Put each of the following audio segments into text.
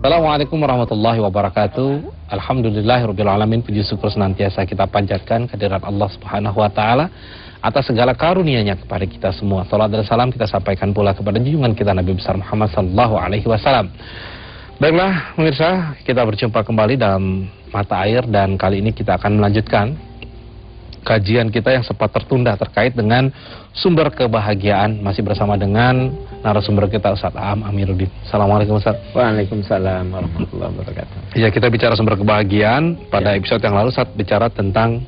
Assalamualaikum warahmatullahi wabarakatuh. Alhamdulillahirrabbilalamin. Puji syukur senantiasa kita panjatkan kehadirat Allah Subhanahu wa taala atas segala karunia-Nya kepada kita semua. Salam dan salam kita sampaikan pula kepada junjungan kita Nabi besar Muhammad sallallahu alaihi wasallam. Baiklah pemirsa, kita berjumpa kembali dalam Mata Air dan kali ini kita akan melanjutkan kajian kita yang sempat tertunda terkait dengan sumber kebahagiaan, masih bersama dengan narasumber kita Ustaz Aam Amiruddin. Assalamualaikum Ustaz. Waalaikumsalam warahmatullahi wabarakatuh. Ya, kita bicara sumber kebahagiaan. Pada episode yang lalu Ustaz bicara tentang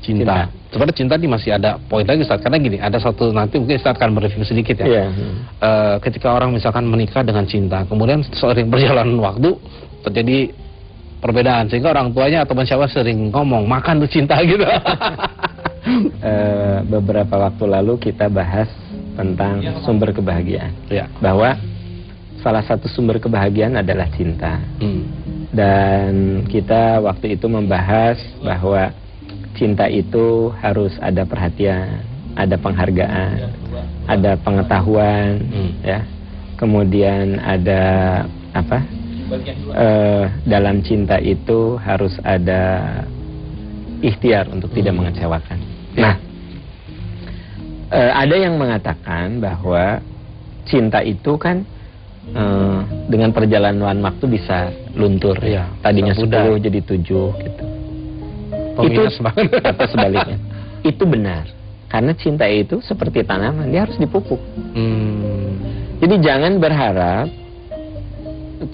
cinta. Sebenarnya cinta ini masih ada poin lagi Ustaz, karena gini, ada satu nanti mungkin Ustaz akan mereview sedikit ya. Ketika orang misalkan menikah dengan cinta, kemudian seiring berjalan waktu terjadi perbedaan, sehingga orang tuanya atau siapa sering ngomong makan tuh cinta gitu. Beberapa waktu lalu kita bahas tentang sumber kebahagiaan, bahwa salah satu sumber kebahagiaan adalah cinta. Dan kita waktu itu membahas bahwa cinta itu harus ada perhatian, ada penghargaan, ada pengetahuan, ya. Kemudian ada apa? Dalam cinta itu harus ada ikhtiar untuk tidak mengecewakan. Nah, ada yang mengatakan bahwa cinta itu kan dengan perjalanan waktu bisa luntur, tadinya 10 jadi 7 gitu. Itu atau sebaliknya. Itu benar, karena cinta itu seperti tanaman, dia harus dipupuk. Jadi jangan berharap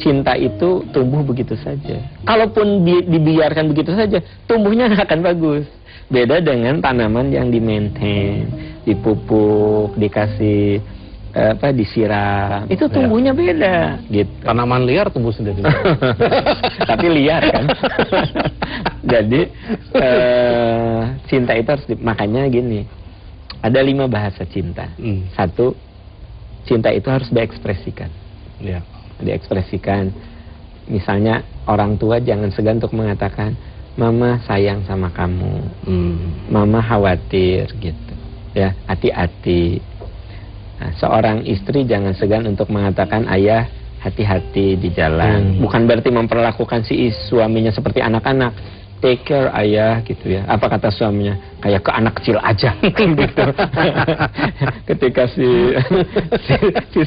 cinta itu tumbuh begitu saja. Kalaupun dibiarkan begitu saja, tumbuhnya akan bagus. Beda dengan tanaman yang di-maintain, dipupuk, dikasih disiram. Itu tumbuhnya beda gitu. Tanaman liar tumbuh sendiri. Tapi liar kan. Jadi cinta itu harus makanya gini. Ada 5 bahasa cinta. 1, cinta itu harus diekspresikan. Diekspresikan. Misalnya orang tua jangan segan untuk mengatakan, mama sayang sama kamu, mama khawatir gitu, ya, hati-hati. Nah, seorang istri jangan segan untuk mengatakan, ayah hati-hati di jalan. Bukan berarti memperlakukan si suaminya seperti anak-anak. Take care ayah gitu ya. Apa kata suaminya? Kayak ke anak kecil aja gitu. Ketika si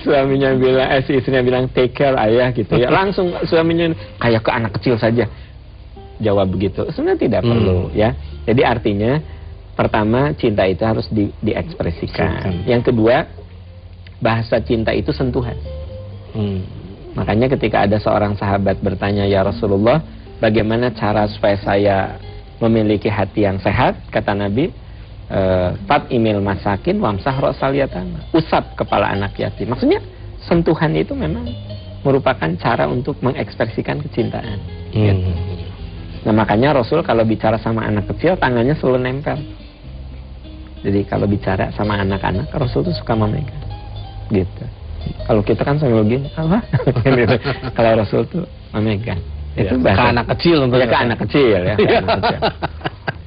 suaminya bilang, si istrinya bilang take care ayah gitu ya, langsung suaminya kayak ke anak kecil saja jawab begitu. Sebenarnya tidak perlu ya. Jadi artinya pertama, cinta itu harus diekspresikan. Yang kedua, bahasa cinta itu sentuhan. Makanya ketika ada seorang sahabat bertanya, ya Rasulullah, bagaimana cara supaya saya memiliki hati yang sehat? Kata Nabi, Fat imil masakin wamsah rosal yatama. Usap kepala anak yatim. Maksudnya sentuhan itu memang merupakan cara untuk mengekspresikan kecintaan. Gitu. Nah makanya Rasul kalau bicara sama anak kecil tangannya selalu nempel. Jadi kalau bicara sama anak-anak, Rasul tuh suka memegang. Gitu. Kalau kita kan sambil gini, apa? Kalau Rasul tuh memegang. Itu ke anak kecil ya, ke anak kecil ya. Ke anak kecil.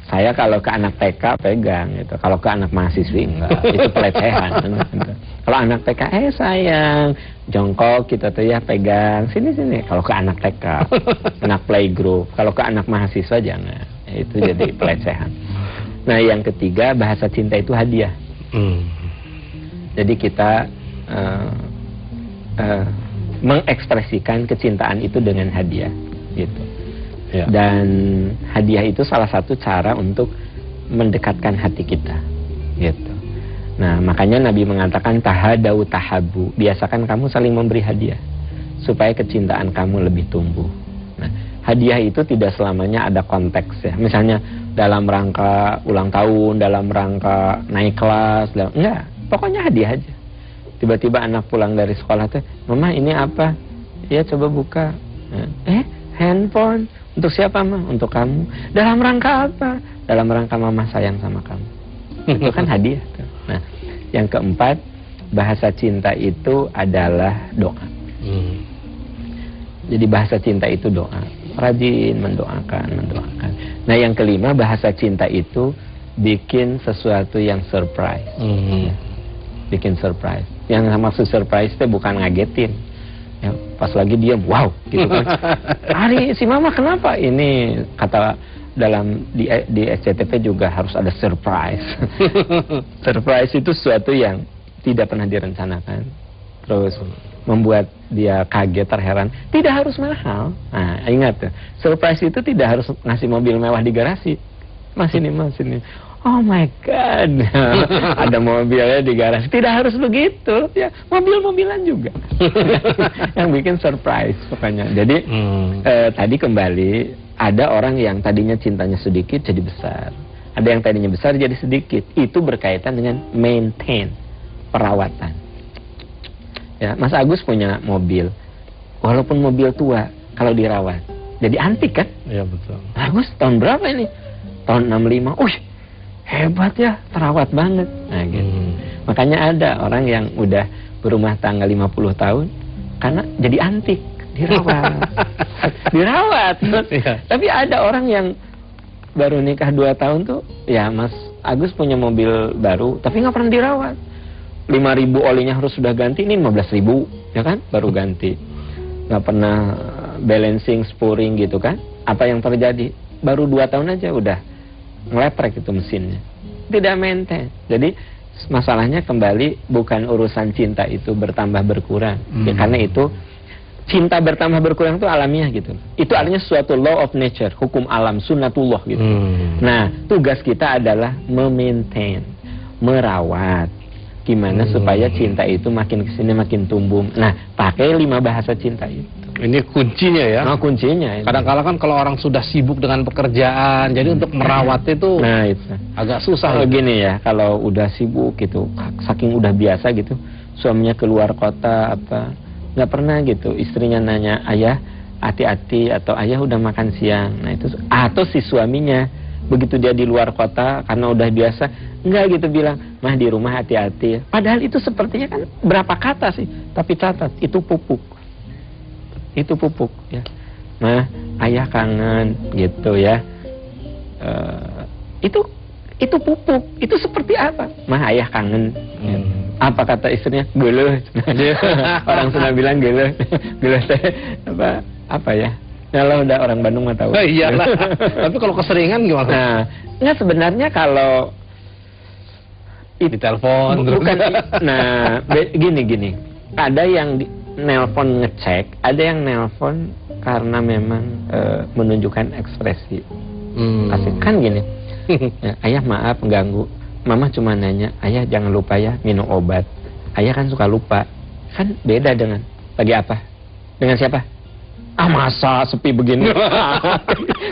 Saya kalau ke anak TK pegang gitu. Kalau ke anak mahasiswi enggak, itu pelecehan. Kalau anak TK, sayang, jongkok kita tuh ya pegang sini. Kalau ke anak TK, anak playgroup. Kalau ke anak mahasiswa jangan. Itu jadi pelecehan. Nah yang ketiga, bahasa cinta itu hadiah. Jadi kita mengekspresikan kecintaan itu dengan hadiah gitu. Dan hadiah itu salah satu cara untuk mendekatkan hati kita gitu. Nah makanya Nabi mengatakan tahadau tahabu, biasakan kamu saling memberi hadiah supaya kecintaan kamu lebih tumbuh. Nah hadiah itu tidak selamanya ada konteks ya, misalnya dalam rangka ulang tahun, dalam rangka naik kelas, enggak, pokoknya hadiah aja. Tiba-tiba anak pulang dari sekolah tuh, mama ini apa? Ya coba buka. Handphone. Untuk siapa mah? Untuk kamu. Dalam rangka apa? Dalam rangka mama sayang sama kamu. Itu kan hadiah tuh. Nah yang keempat, bahasa cinta itu adalah doa. Jadi bahasa cinta itu doa. Rajin mendoakan. Nah yang kelima, bahasa cinta itu bikin sesuatu yang surprise. Bikin surprise. Yang maksud surprise itu bukan ngagetin, Ya, pas lagi dia wow gitu kan. Hari si mama kenapa? Ini kata dalam di SCTV juga harus ada surprise. Surprise itu sesuatu yang tidak pernah direncanakan. Terus membuat dia kaget, terheran. Tidak harus mahal. Nah, ingat tuh, surprise itu tidak harus ngasih mobil mewah di garasi. Mas ini. Oh my God, ada mobilnya di garasi. Tidak harus begitu, ya mobil-mobilan juga. Yang bikin surprise pokoknya. Jadi tadi kembali, ada orang yang tadinya cintanya sedikit jadi besar. Ada yang tadinya besar jadi sedikit. Itu berkaitan dengan maintain, perawatan. Ya, Mas Agus punya mobil, walaupun mobil tua, kalau dirawat jadi antik kan? Iya betul. Agus tahun berapa ini? Tahun 65. Hebat ya, terawat banget. Nah gitu. Makanya ada orang yang udah berumah tangga 50 tahun karena jadi antik, dirawat. Dirawat. Iya. Tapi ada orang yang baru nikah 2 tahun tuh, ya Mas Agus punya mobil baru tapi nggak pernah dirawat. 5.000 olinya harus sudah ganti, ini 15.000 ya kan, baru ganti. Nggak pernah balancing, spuring gitu kan. Apa yang terjadi? Baru 2 tahun aja udah ngeleprek itu mesinnya. Tidak maintain. Jadi masalahnya kembali bukan urusan cinta itu bertambah berkurang. Ya, karena itu cinta bertambah berkurang itu alamiah gitu. Itu artinya suatu law of nature, hukum alam, sunnatullah gitu. Nah, tugas kita adalah memaintain, merawat. Gimana supaya cinta itu makin kesini makin tumbuh. Nah, pakai 5 bahasa cinta itu. Ini kuncinya ya. Nah, kuncinya. Kadang-kadang kan kalau orang sudah sibuk dengan pekerjaan, jadi untuk merawat itu, agak susah. Gini ya, kalau udah sibuk gitu, saking udah biasa gitu, suaminya keluar kota apa, nggak pernah gitu, istrinya nanya, ayah hati-hati atau ayah udah makan siang. Nah itu, atau si suaminya begitu dia di luar kota karena udah biasa, nggak gitu bilang, mah di rumah hati-hati. Padahal itu sepertinya kan berapa kata sih, tapi catat itu pupuk. Itu pupuk ya. Nah, ayah kangen gitu ya. Itu pupuk. Itu seperti apa? Mah ayah kangen. Apa kata istrinya? Geuleuh. Orang Sunda bilang geuleuh. Geuleuh teh apa ya? Kalau udah orang Bandung mah tahu. Iyalah. Tapi kalau keseringan gimana? Nah, nggak sebenarnya kalau di telepon bukan. Nah, gini. Ada yang nelpon ngecek, ada yang nelpon karena memang menunjukkan ekspresi. Asik kan gini. Ya, ayah maaf mengganggu. Mama cuma nanya, ayah jangan lupa ya minum obat. Ayah kan suka lupa. Kan beda dengan lagi apa? Dengan siapa? Ah masa sepi begini.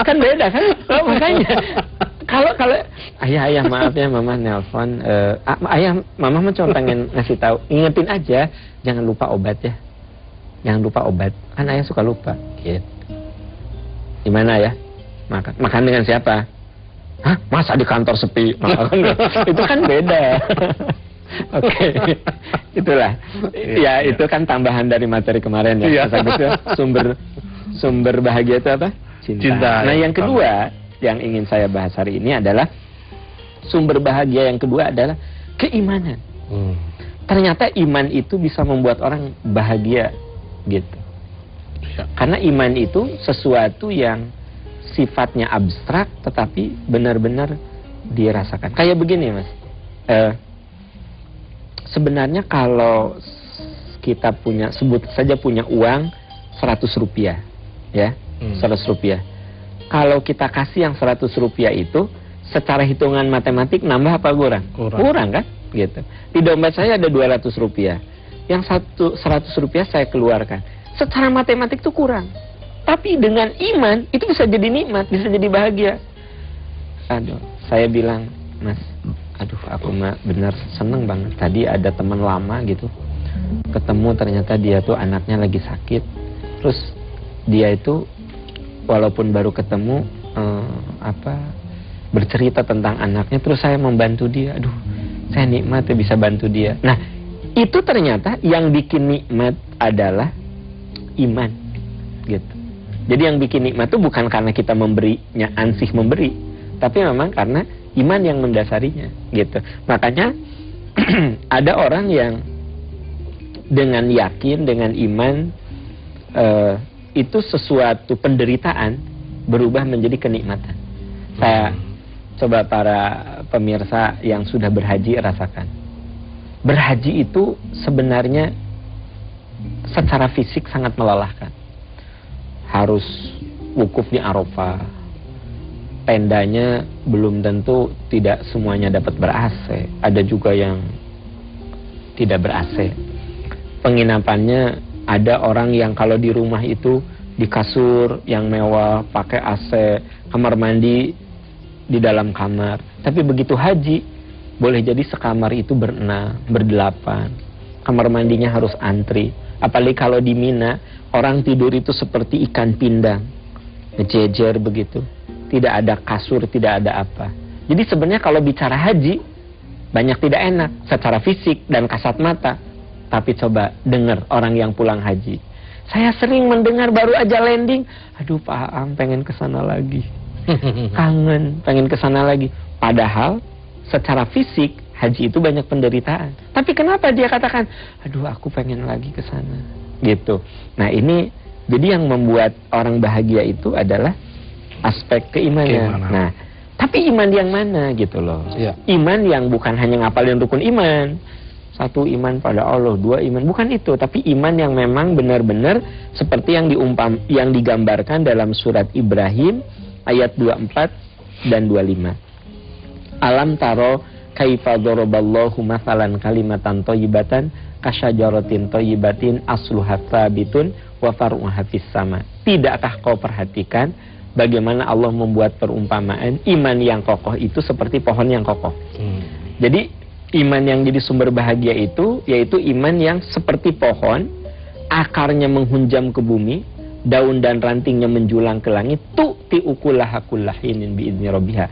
Kan beda kan? Makanya kalau ayah maaf ya mama nelpon. Ayah mama cuma pengen ngasih tahu, ingetin aja jangan lupa obat ya. Jangan lupa obat, kan ayah suka lupa. Gitu. Gimana ya? Makan dengan siapa? Hah? Masa di kantor sepi? Itu kan beda. Oke. Itulah. Ya, itu kan tambahan dari materi kemarin ya. Sumber bahagia itu apa? Cinta. Nah, yang kedua yang ingin saya bahas hari ini adalah sumber bahagia yang kedua adalah keimanan. Ternyata iman itu bisa membuat orang bahagia. Gitu. Karena iman itu sesuatu yang sifatnya abstrak tetapi benar-benar dirasakan. Kayak begini Mas, sebenarnya kalau kita punya, sebut saja punya uang 100 rupiah ya, 100 rupiah. Kalau kita kasih yang 100 rupiah itu secara hitungan matematik nambah apa kurang? Kurang kan? Gitu. Di dompet saya ada 200 rupiah. Yang 100 rupiah saya keluarkan. Secara matematik itu kurang. Tapi dengan iman, itu bisa jadi nikmat, bisa jadi bahagia. Aduh, saya bilang, Mas, aduh aku mah benar seneng banget. Tadi ada teman lama gitu. Ketemu ternyata dia tuh anaknya lagi sakit. Terus dia itu, walaupun baru ketemu, bercerita tentang anaknya. Terus saya membantu dia. Aduh, saya nikmat ya bisa bantu dia. Nah, itu ternyata yang bikin nikmat adalah iman, gitu. Jadi yang bikin nikmat itu bukan karena kita memberinya, ansih memberi, tapi memang karena iman yang mendasarinya, gitu. Makanya ada orang yang dengan yakin, dengan iman itu sesuatu penderitaan berubah menjadi kenikmatan. Saya coba para pemirsa yang sudah berhaji rasakan. Berhaji itu sebenarnya secara fisik sangat melelahkan. Harus wukuf di Arafah. Tendanya belum tentu tidak semuanya dapat ber-AC. Ada juga yang tidak ber-AC. Penginapannya ada orang yang kalau di rumah itu di kasur yang mewah, pakai AC, kamar mandi di dalam kamar. Tapi begitu haji, boleh jadi sekamar itu berenam, berdelapan. Kamar mandinya harus antri. Apalagi kalau di Mina, orang tidur itu seperti ikan pindang, ngejejer begitu. Tidak ada kasur, tidak ada apa. Jadi sebenarnya kalau bicara haji, banyak tidak enak secara fisik dan kasat mata. Tapi coba dengar orang yang pulang haji. Saya sering mendengar baru aja landing, aduh Pak Aam pengen kesana lagi. Kangen, pengen kesana lagi. Padahal secara fisik haji itu banyak penderitaan. Tapi kenapa dia katakan, aduh aku pengen lagi kesana. Gitu. Nah ini jadi yang membuat orang bahagia itu adalah aspek keimanan. Nah, tapi iman yang mana gitu loh. Ya. Iman yang bukan hanya ngapalin rukun iman. Satu iman pada Allah, dua iman, bukan itu, tapi iman yang memang benar-benar seperti yang digambarkan dalam surat Ibrahim ayat 24 dan 25. Alam taro kaifa daraballahu mathalan kalimatan thayyibatan kasyajaratin thayyibatin asluha tsabitun wa far'uha fis sama. Tidakkah kau perhatikan bagaimana Allah membuat perumpamaan iman yang kokoh itu seperti pohon yang kokoh. Jadi iman yang jadi sumber bahagia itu yaitu iman yang seperti pohon, akarnya menghunjam ke bumi, daun dan rantingnya menjulang ke langit, tu'ti ukulaha kullahinin bi'izni rabbiha.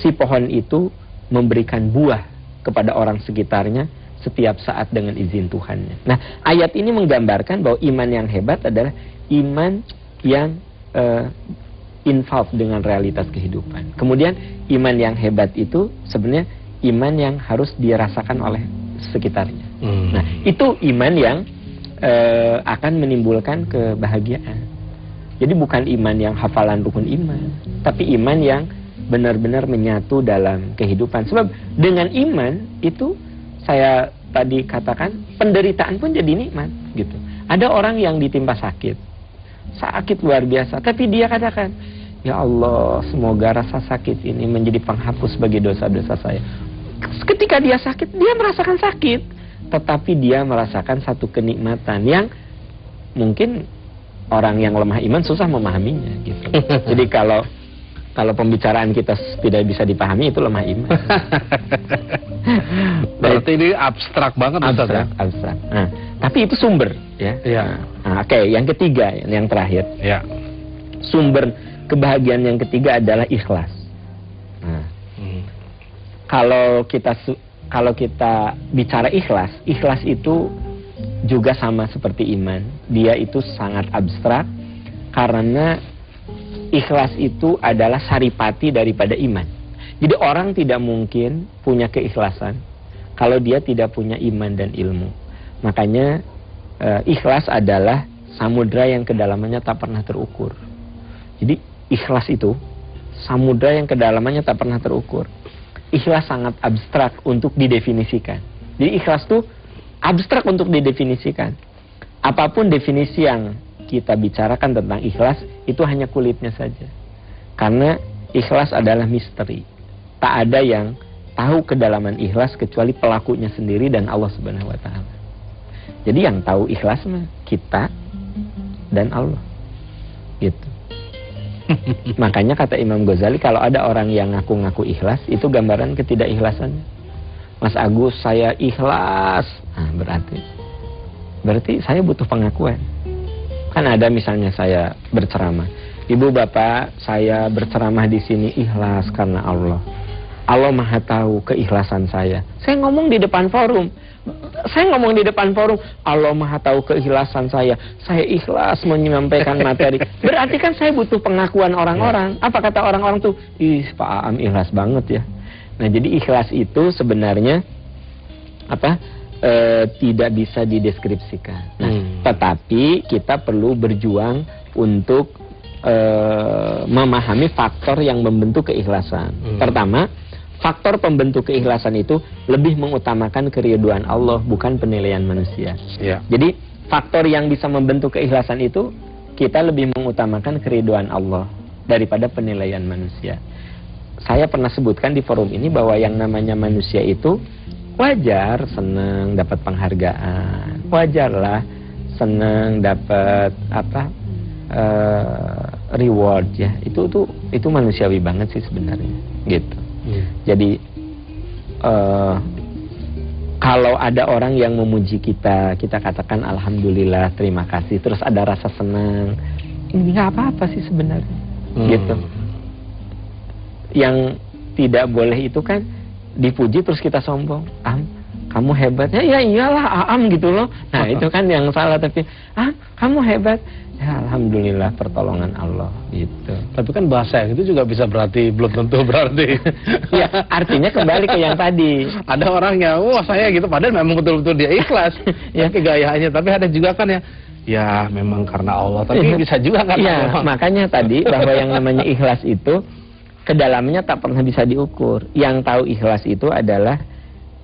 Si pohon itu memberikan buah kepada orang sekitarnya setiap saat dengan izin Tuhannya. Nah, ayat ini menggambarkan bahwa iman yang hebat adalah iman yang involved dengan realitas kehidupan. Kemudian iman yang hebat itu sebenarnya iman yang harus dirasakan oleh sekitarnya. Nah, itu iman yang akan menimbulkan kebahagiaan. Jadi bukan iman yang hafalan rukun iman, tapi iman yang benar-benar menyatu dalam kehidupan. Sebab dengan iman itu saya tadi katakan penderitaan pun jadi nikmat gitu. Ada orang yang ditimpa sakit luar biasa, tapi dia katakan, ya Allah, semoga rasa sakit ini menjadi penghapus bagi dosa-dosa saya. Ketika dia sakit, dia merasakan sakit, tetapi dia merasakan satu kenikmatan yang mungkin orang yang lemah iman susah memahaminya gitu. Jadi kalau pembicaraan kita tidak bisa dipahami, itu lemah iman. Berarti ini abstrak banget, abstrak. Nah, tapi itu sumber, ya. Nah, Oke, yang ketiga, yang terakhir. Ya. Sumber kebahagiaan yang ketiga adalah ikhlas. Nah, kalau kita bicara ikhlas itu juga sama seperti iman. Dia itu sangat abstrak karena ikhlas itu adalah saripati daripada iman. Jadi orang tidak mungkin punya keikhlasan kalau dia tidak punya iman dan ilmu. Makanya ikhlas adalah samudra yang kedalamannya tak pernah terukur. Jadi ikhlas itu samudra yang kedalamannya tak pernah terukur. Ikhlas sangat abstrak untuk didefinisikan. Jadi ikhlas itu abstrak untuk didefinisikan. Apapun definisi yang kita bicarakan tentang ikhlas, itu hanya kulitnya saja. Karena ikhlas adalah misteri. Tak ada yang tahu kedalaman ikhlas kecuali pelakunya sendiri dan Allah Subhanahu wa Ta'ala. Jadi yang tahu ikhlas mah kita dan Allah. Gitu. Makanya kata Imam Ghazali, kalau ada orang yang ngaku-ngaku ikhlas, itu gambaran ketidakikhlasannya. Mas Agus, saya ikhlas. Nah, berarti saya butuh pengakuan. Kan ada misalnya saya berceramah, Ibu Bapak, saya berceramah di sini ikhlas karena Allah. Allah Maha tahu keikhlasan saya. Saya ngomong di depan forum. Allah Maha tahu keikhlasan saya. Saya ikhlas menyampaikan materi. Berarti kan saya butuh pengakuan orang-orang. Apa kata orang-orang tuh? Ih, Pak Aam ikhlas banget ya. Nah, jadi ikhlas itu sebenarnya tidak bisa dideskripsikan. Nah, tetapi kita perlu berjuang untuk memahami faktor yang membentuk keikhlasan. Pertama, faktor pembentuk keikhlasan itu lebih mengutamakan keridhaan Allah, bukan penilaian manusia. Jadi faktor yang bisa membentuk keikhlasan itu, kita lebih mengutamakan keridhaan Allah daripada penilaian manusia. Saya pernah sebutkan di forum ini bahwa yang namanya manusia itu wajar senang dapat penghargaan, wajarlah senang dapat reward ya. Itu manusiawi banget sih sebenarnya, gitu. Jadi kalau ada orang yang memuji kita, kita katakan alhamdulillah, terima kasih, terus ada rasa senang, ini nggak apa-apa sih sebenarnya, gitu. Yang tidak boleh itu kan dipuji terus kita sombong, kamu hebat, ya iyalah gitu loh. Nah itu kan yang salah, tapi kamu hebat, ya alhamdulillah pertolongan Allah, gitu. Tapi kan bahasa yang itu juga bisa berarti, belum tentu berarti. Ya artinya kembali ke yang tadi. Ada orang yang wah saya gitu, padahal memang betul-betul dia ikhlas ya kegayaannya, tapi ada juga kan ya memang karena Allah, tapi bisa juga karena ya, makanya tadi bahwa yang namanya ikhlas itu kedalamnya tak pernah bisa diukur. Yang tahu ikhlas itu adalah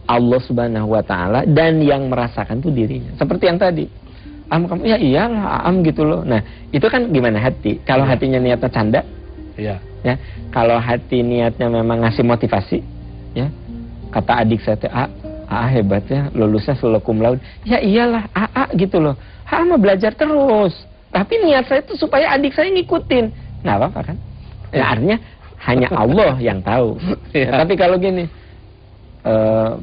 Allah Subhanahu wa Ta'ala, dan yang merasakan itu dirinya. Seperti yang tadi, kamu ya iyalah gitu loh. Nah itu kan gimana hati. Kalau hatinya niatnya canda, ya. Kalau hati niatnya memang ngasih motivasi, ya. Kata adik saya, hebat ya, lulusnya selalu cum laude. Ya iyalah, gitu loh. Mah belajar terus. Tapi niat saya itu supaya adik saya ngikutin. Nggak apa-apa kan? Ya artinya hanya Allah yang tahu. Tapi kalau gini,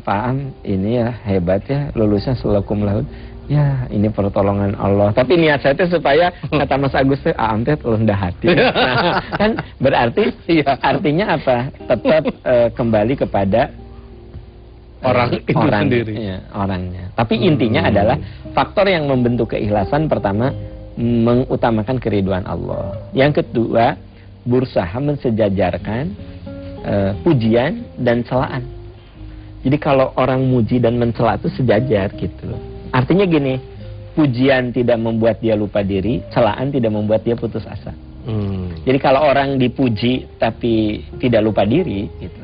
Pak Am ini ya hebat ya, lulusnya selalu cum laude. Ya ini pertolongan Allah. Tapi niat saya itu supaya kata Mas Agus tuh Am teh rendah hati. Nah, kan berarti artinya apa? Tetap kembali kepada orang itu sendiri. Ya, orangnya. Tapi intinya adalah faktor yang membentuk keikhlasan, pertama mengutamakan keridhaan Allah. Yang kedua, berusaha mensejajarkan pujian dan celaan. Jadi kalau orang muji dan mencela itu sejajar gitu. Artinya gini, pujian tidak membuat dia lupa diri, celaan tidak membuat dia putus asa. Jadi kalau orang dipuji tapi tidak lupa diri gitu.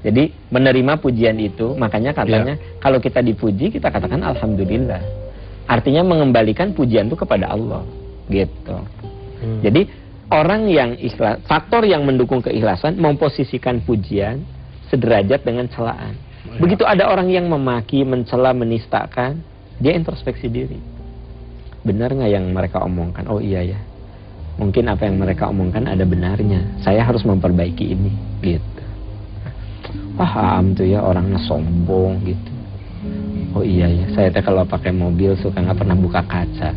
Jadi menerima pujian itu, makanya katanya kalau kita dipuji kita katakan alhamdulillah. Artinya mengembalikan pujian itu kepada Allah gitu. Jadi orang yang ikhlas, faktor yang mendukung keikhlasan memposisikan pujian sederajat dengan celaan. Begitu ada orang yang memaki, mencela, menistakan, dia introspeksi diri. Benar nggak yang mereka omongkan? Oh iya ya, mungkin apa yang mereka omongkan ada benarnya. Saya harus memperbaiki ini, gitu. Paham tuh ya, orangnya sombong gitu. Oh iya ya, saya teh kalau pakai mobil suka nggak pernah buka kaca.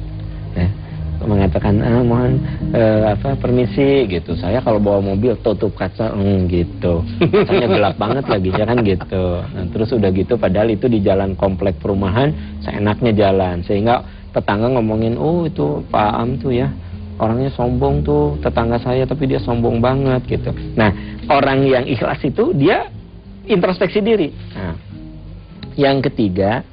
Ya. Mengatakan mohon permisi gitu, saya kalau bawa mobil tutup kaca gitu, kacanya gelap banget lagi ya kan gitu. Nah, terus udah gitu padahal itu di jalan komplek perumahan seenaknya jalan, sehingga tetangga ngomongin oh itu Pak Am tuh ya orangnya sombong tuh, tetangga saya tapi dia sombong banget gitu. Nah orang yang ikhlas itu dia introspeksi diri. Nah, yang ketiga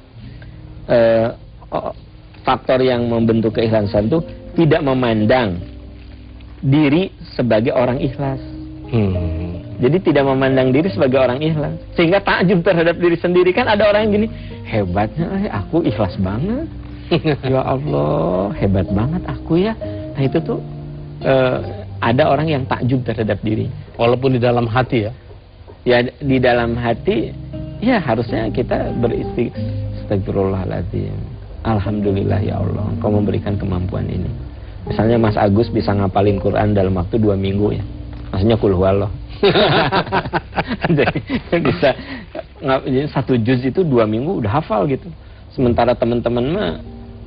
faktor yang membentuk keikhlasan itu tidak memandang diri sebagai orang ikhlas. Jadi tidak memandang diri sebagai orang ikhlas, sehingga takjub terhadap diri sendiri. Kan ada orang yang gini, hebatnya aku ikhlas banget. Ya Allah, hebat banget aku ya. Nah itu tuh ada orang yang takjub terhadap diri. Walaupun di dalam hati ya. Ya di dalam hati ya harusnya kita astagfirullahaladzim. Alhamdulillah ya Allah, Engkau memberikan kemampuan ini. Misalnya Mas Agus bisa ngapalin Quran dalam waktu 2 minggu ya. Maksudnya kul huwallah. Jadi bisa 1 juz itu 2 minggu udah hafal gitu. Sementara teman-teman mah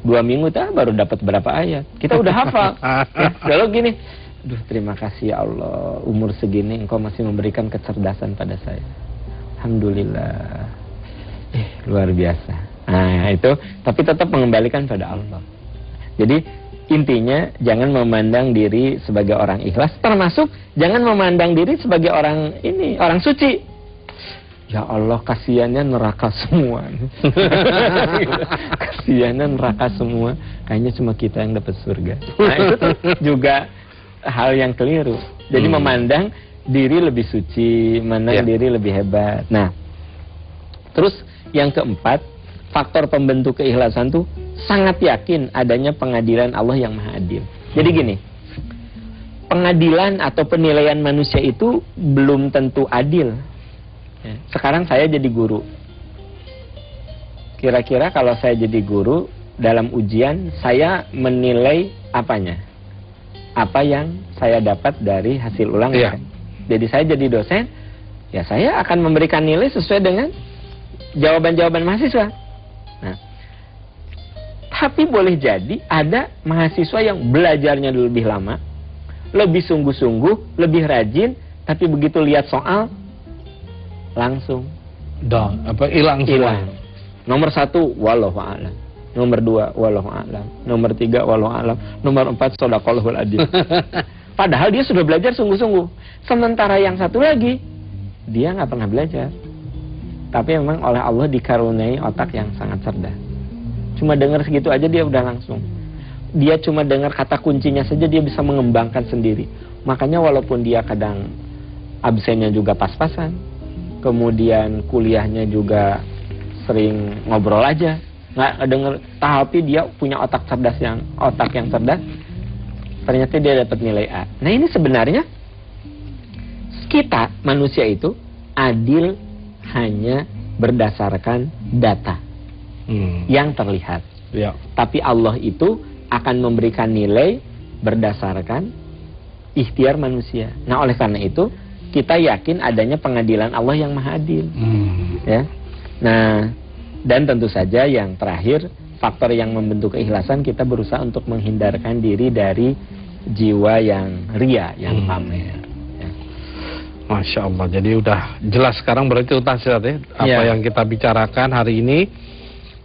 2 minggu baru dapat berapa ayat. Kita udah hafal. Ya, lalu gini, aduh terima kasih ya Allah, umur segini Engkau masih memberikan kecerdasan pada saya. Alhamdulillah. Luar biasa. Nah itu, tapi tetap mengembalikan pada Allah. Jadi intinya jangan memandang diri sebagai orang ikhlas, termasuk jangan memandang diri sebagai orang suci. Ya Allah, kasihannya neraka semua. Kasihannya neraka semua. Kayaknya cuma kita yang dapat surga. Nah, itu tuh juga hal yang keliru. Jadi memandang diri lebih suci, memandang diri lebih hebat. Nah, terus yang keempat, faktor pembentuk keikhlasan tuh sangat yakin adanya pengadilan Allah yang Maha Adil. Jadi gini, pengadilan atau penilaian manusia itu belum tentu adil. Sekarang saya jadi guru. Kira-kira kalau saya jadi guru, dalam ujian saya menilai apanya? Apa yang saya dapat dari hasil ulangan. Jadi saya jadi dosen, ya saya akan memberikan nilai sesuai dengan jawaban-jawaban mahasiswa. Nah, tapi boleh jadi ada mahasiswa yang belajarnya lebih lama, lebih sungguh-sungguh, lebih rajin, tapi begitu lihat soal langsung hilang. Nomor 1 wallahu a'lam, nomor 2 wallahu a'lam, nomor 3 wallahu a'lam, nomor 4 shadaqallahul adzim. Padahal dia sudah belajar sungguh-sungguh. Sementara yang satu lagi dia nggak pernah belajar, tapi memang oleh Allah dikaruniai otak yang sangat cerdas. Cuma dengar segitu aja dia udah langsung. Dia cuma dengar kata kuncinya saja dia bisa mengembangkan sendiri. Makanya walaupun dia kadang absennya juga pas-pasan, kemudian kuliahnya juga sering ngobrol aja, nggak denger, tapi dia punya otak yang cerdas, ternyata dia dapat nilai A. Nah, ini sebenarnya kita manusia itu adil hanya berdasarkan data yang terlihat. Tapi Allah itu akan memberikan nilai berdasarkan ikhtiar manusia. Nah, oleh karena itu kita yakin adanya pengadilan Allah yang Maha Adil. Ya. Nah, dan tentu saja yang terakhir, faktor yang membentuk keikhlasan, kita berusaha untuk menghindarkan diri dari jiwa yang ria, yang pamer. Ya. Masya Allah, jadi udah jelas sekarang berarti Ustaz ya, apa yang kita bicarakan hari ini,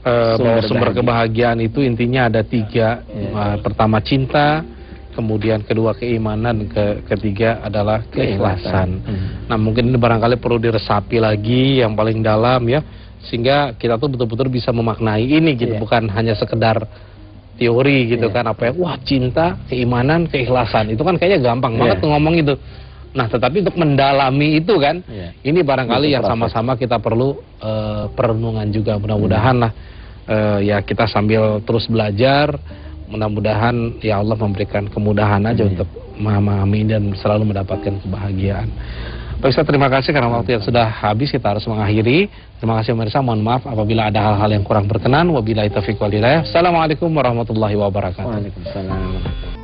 bahwa sumber kebahagiaan itu intinya ada 3. Pertama cinta, kemudian kedua keimanan, ketiga adalah keikhlasan. Nah, mungkin ini barangkali perlu diresapi lagi yang paling dalam ya, sehingga kita tuh betul-betul bisa memaknai ini gitu, bukan hanya sekedar teori gitu kan, apa ya, wah cinta, keimanan, keikhlasan, itu kan kayaknya gampang banget ngomong itu. Nah, tetapi untuk mendalami itu kan, ini barangkali yang sama-sama kita perlu perenungan juga. Mudah-mudahan lah ya kita sambil terus belajar, mudah-mudahan ya Allah memberikan kemudahan aja untuk memahami dan selalu mendapatkan kebahagiaan. Pak Ustaz, terima kasih karena waktu yang sudah habis, kita harus mengakhiri. Terima kasih pemirsa, mohon maaf apabila ada hal-hal yang kurang berkenan. Wabillahi taufiq wal hidayah. Assalamualaikum warahmatullahi wabarakatuh. Waalaikumsalam.